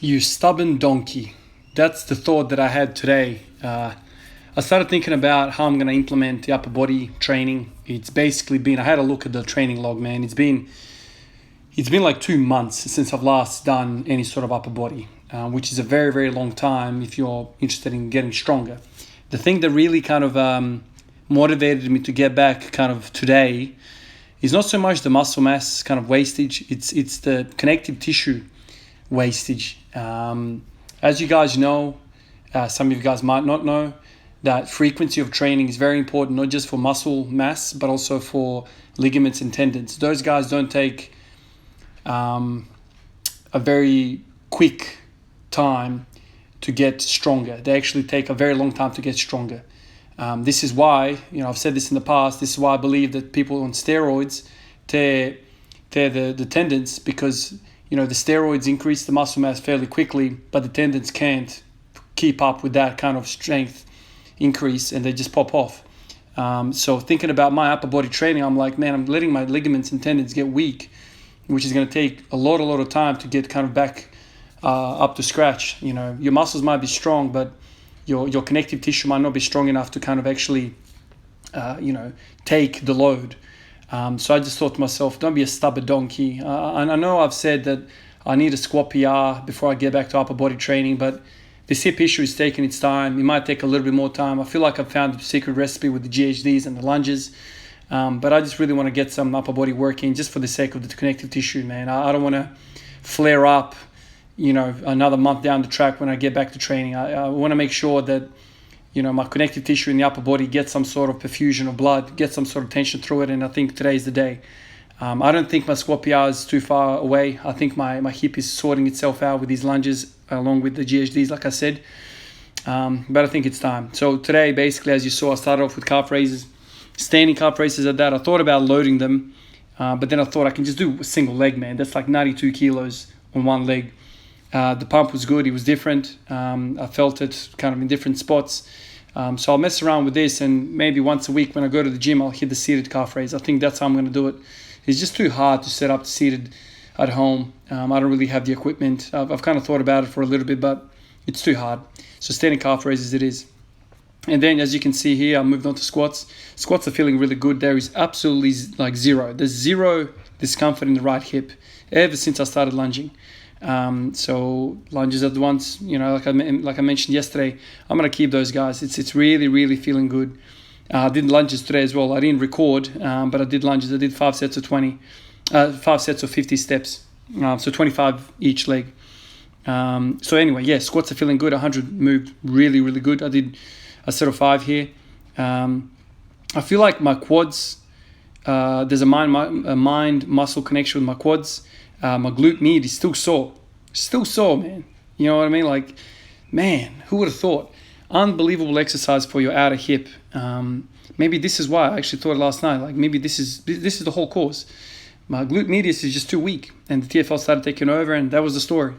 You stubborn donkey. That's the thought that I had today. I started thinking about how I'm going to implement the upper body training. It's basically been, I had a look at the training log, man. It's been like 2 months since I've last done any sort of upper body, which is a very, very long time if you're interested in getting stronger. The thing that really kind of motivated me to get back kind of today is not so much the muscle mass kind of wastage, it's the connective tissue wastage. As you guys know, some of you guys might not know, that frequency of training is very important, not just for muscle mass, but also for ligaments and tendons. Those guys don't take a very quick time to get stronger. They actually take a very long time to get stronger. This is why, I've said this in the past, this is why I believe that people on steroids tear the tendons, because the steroids increase the muscle mass fairly quickly, but the tendons can't keep up with that kind of strength increase and they just pop off. So thinking about my upper body training, I'm like, man, I'm letting my ligaments and tendons get weak, which is going to take a lot of time to get kind of back up to scratch. Your muscles might be strong, but your connective tissue might not be strong enough to kind of actually, take the load. So I just thought to myself, don't be a stubborn donkey. And I know I've said that I need a squat PR before I get back to upper body training, but this hip issue is taking its time. It might take a little bit more time. I feel like I've found the secret recipe with the GHDs and the lunges. But I just really want to get some upper body work in just for the sake of the connective tissue, man. I don't want to flare up, another month down the track when I get back to training. I want to make sure that, my connective tissue in the upper body gets some sort of perfusion of blood, get some sort of tension through it, and I think today's the day. I don't think my squat PR is too far away. I think my hip is sorting itself out with these lunges along with the GHDs, like I said. But I think it's time. So today, basically, as you saw, I started off with calf raises, standing calf raises at that. I thought about loading them, but then I thought I can just do a single leg, man. That's like 92 kilos on one leg. The pump was good. It was different. I felt it kind of in different spots. So I'll mess around with this, and maybe once a week when I go to the gym, I'll hit the seated calf raise. I think that's how I'm going to do it. It's just too hard to set up seated at home. I don't really have the equipment. I've kind of thought about it for a little bit, but it's too hard. So standing calf raises it is. And then, as you can see here, I moved on to squats. Squats are feeling really good. There is absolutely zero. There's zero discomfort in the right hip ever since I started lunging. So lunges are the ones, like I mentioned yesterday, I'm going to keep those guys. It's really, really feeling good. I did lunges today as well. I didn't record, but I did lunges. I did 5 sets of 5 sets of 50 steps. So 25 each leg. So anyway, yeah, squats are feeling good. 100 moved really, really good. I did a set of 5 here. I feel like my quads, there's a mind muscle connection with my quads. My glute med is still sore, man. You know what I mean? Like, man, who would have thought? Unbelievable exercise for your outer hip. Maybe this is why I actually thought last night. Like, maybe this is the whole cause. My glute medius is just too weak, and the TFL started taking over, and that was the story.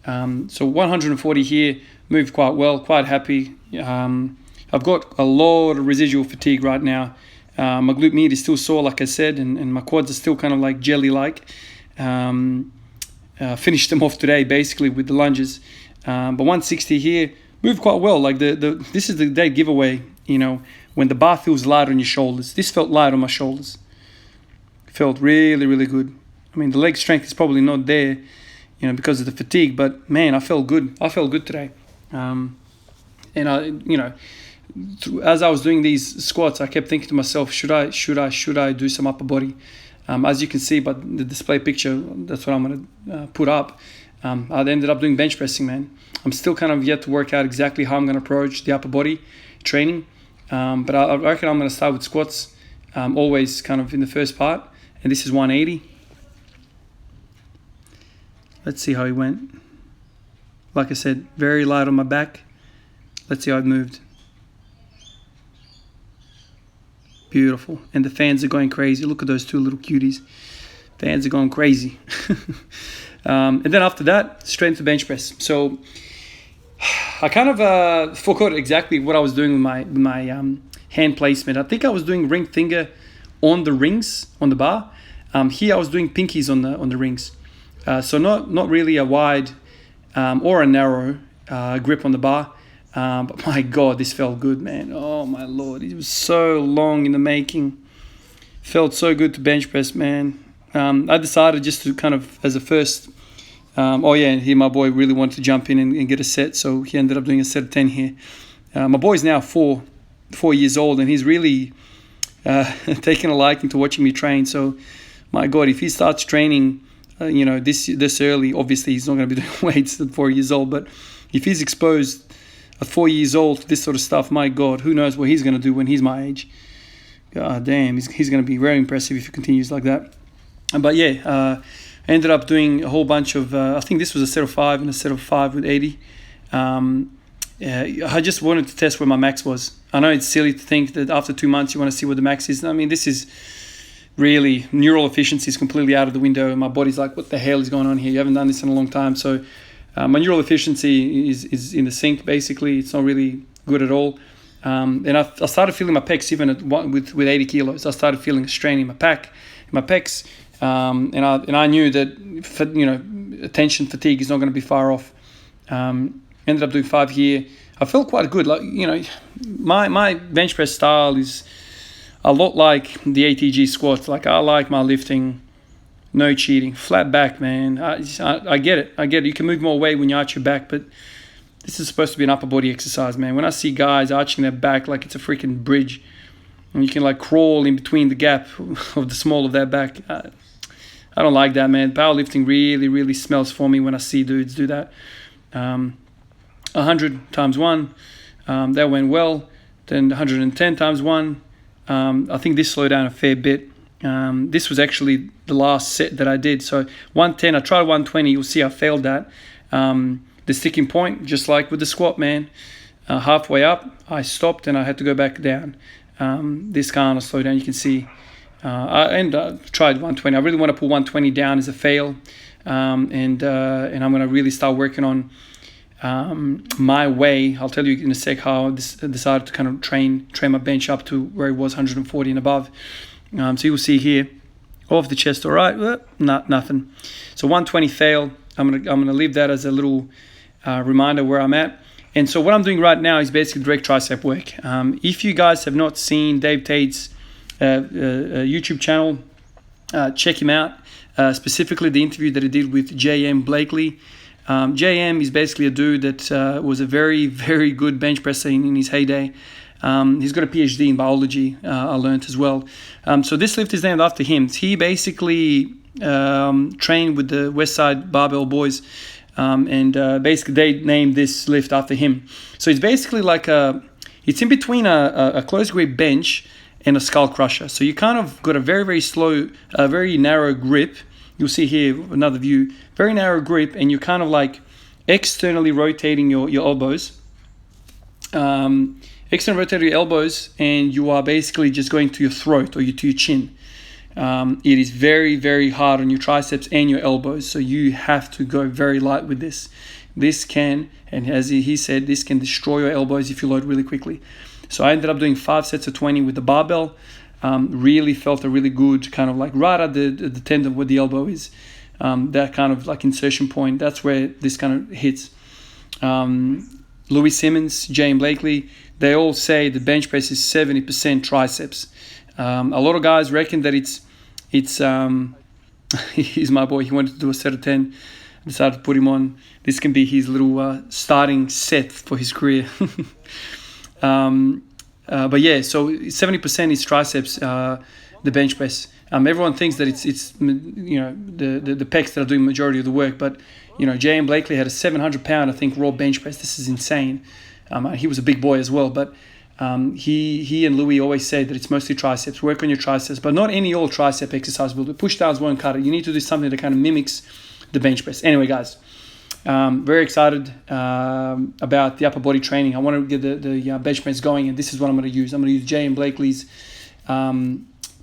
So 140 here, moved quite well, quite happy. I've got a lot of residual fatigue right now. My glute med is still sore, like I said, and my quads are still kind of like jelly-like. Finished them off today, basically, with the lunges. But 160 here, moved quite well. Like this is the day giveaway, when the bar feels light on your shoulders. This felt light on my shoulders. Felt really, really good. I mean, the leg strength is probably not there, because of the fatigue. But man, I felt good. I felt good today. And as I was doing these squats, I kept thinking to myself, should I do some upper body? As you can see by the display picture, that's what I'm going to put up. I ended up doing bench pressing, man. I'm still kind of yet to work out exactly how I'm going to approach the upper body training. But I reckon I'm going to start with squats, always kind of in the first part. And this is 180. Let's see how it went. Like I said, very light on my back. Let's see how it moved. Beautiful. And the fans are going crazy. Look at those two little cuties. Fans are going crazy. And then after that, straight to bench press. So I kind of forgot exactly what I was doing with my hand placement. I think I was doing ring finger on the rings, on the bar. Here I was doing pinkies on the rings. So not really a wide or a narrow grip on the bar. But my God, this felt good, man. Oh my Lord, it was so long in the making. Felt so good to bench press, man. I decided just to kind of, as a first, and here my boy really wanted to jump in and get a set, so he ended up doing a set of 10 here. My boy's now 4 years old, and he's really taken a liking to watching me train. So, my God, if he starts training, this early, obviously he's not going to be doing weights at 4 years old, but if he's exposed at 4 years old to this sort of stuff, my God, who knows what he's going to do when he's my age. God damn, he's going to be very impressive if he continues like that. But yeah, I ended up doing a whole bunch of, I think this was a set of 5 and a set of 5 with 80. I just wanted to test where my max was. I know it's silly to think that after 2 months you want to see what the max is. I mean, this is really, neural efficiency is completely out of the window, and my body's like, what the hell is going on here? You haven't done this in a long time. So my neural efficiency is in the sink, basically. It's not really good at all. And I started feeling my pecs even with 80 kilos. I started feeling a strain in my pecs, and I knew that attention fatigue is not going to be far off. Ended up doing 5 here. I felt quite good. My bench press style is a lot like the ATG squats. Like, I like my lifting, no cheating, flat back, man. I get it. You can move more weight when you arch your back, but this is supposed to be an upper body exercise, man. When I see guys arching their back like it's a freaking bridge, and you can like crawl in between the gap of the small of their back, I don't like that, man. Powerlifting really, really smells for me when I see dudes do that. 100 times 1, that went well. Then 110 times 1. I think this slowed down a fair bit. This was actually the last set that I did. So 110, I tried 120. You'll see I failed that. The sticking point, just like with the squat, man. Halfway up, I stopped and I had to go back down. This kind of slowed down. You can see. I tried 120. I really want to put 120 down as a fail, and I'm going to really start working on my way. I'll tell you in a sec how I decided to kind of train my bench up to where it was 140 and above. So you will see here, off the chest, all right, nothing. So 120 fail. I'm gonna leave that as a little reminder where I'm at. And so what I'm doing right now is basically direct tricep work. If you guys have not seen Dave Tate's YouTube channel, check him out. Specifically the interview that he did with J.M. Blakely. J.M. is basically a dude that was a very, very good bench presser in his heyday. He's got a PhD in biology, I learned as well. So this lift is named after him. He basically trained with the Westside Barbell Boys, and basically they named this lift after him. So it's basically like it's in between a closed grip bench and a skull crusher. So you kind of got a very, very slow, very narrow grip. You'll see here another view, very narrow grip, and you're kind of like externally rotating your elbows. Externally rotating your elbows, and you are basically just going to your throat or to your chin. It is very, very hard on your triceps and your elbows, so you have to go very light with this. This can, and as he said, this can destroy your elbows if you load really quickly. So I ended up doing 5 sets of 20 with the barbell. Really felt a really good kind of like right at the tendon where the elbow is. That kind of like insertion point, that's where this kind of hits. Louis Simmons, J.M. Blakely, they all say the bench press is 70% triceps. A lot of guys reckon that it's he's my boy, he wanted to do a set of 10. I decided to put him on. This can be his little starting set for his career. But yeah, so 70% is triceps, the bench press. Everyone thinks that it's the pecs that are doing the majority of the work, but J.M. Blakely had a 700-pound, I think, raw bench press. This is insane. He was a big boy as well, but he and Louis always say that it's mostly triceps. Work on your triceps, but not any old tricep exercise will do. Push downs won't cut it. You need to do something that kind of mimics the bench press. Anyway, guys, very excited about the upper body training. I want to get the bench press going, and this is what I'm going to use. I'm going to use J.M. Blakely's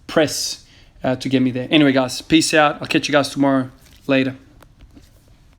press to get me there. Anyway, guys, peace out. I'll catch you guys tomorrow. Later.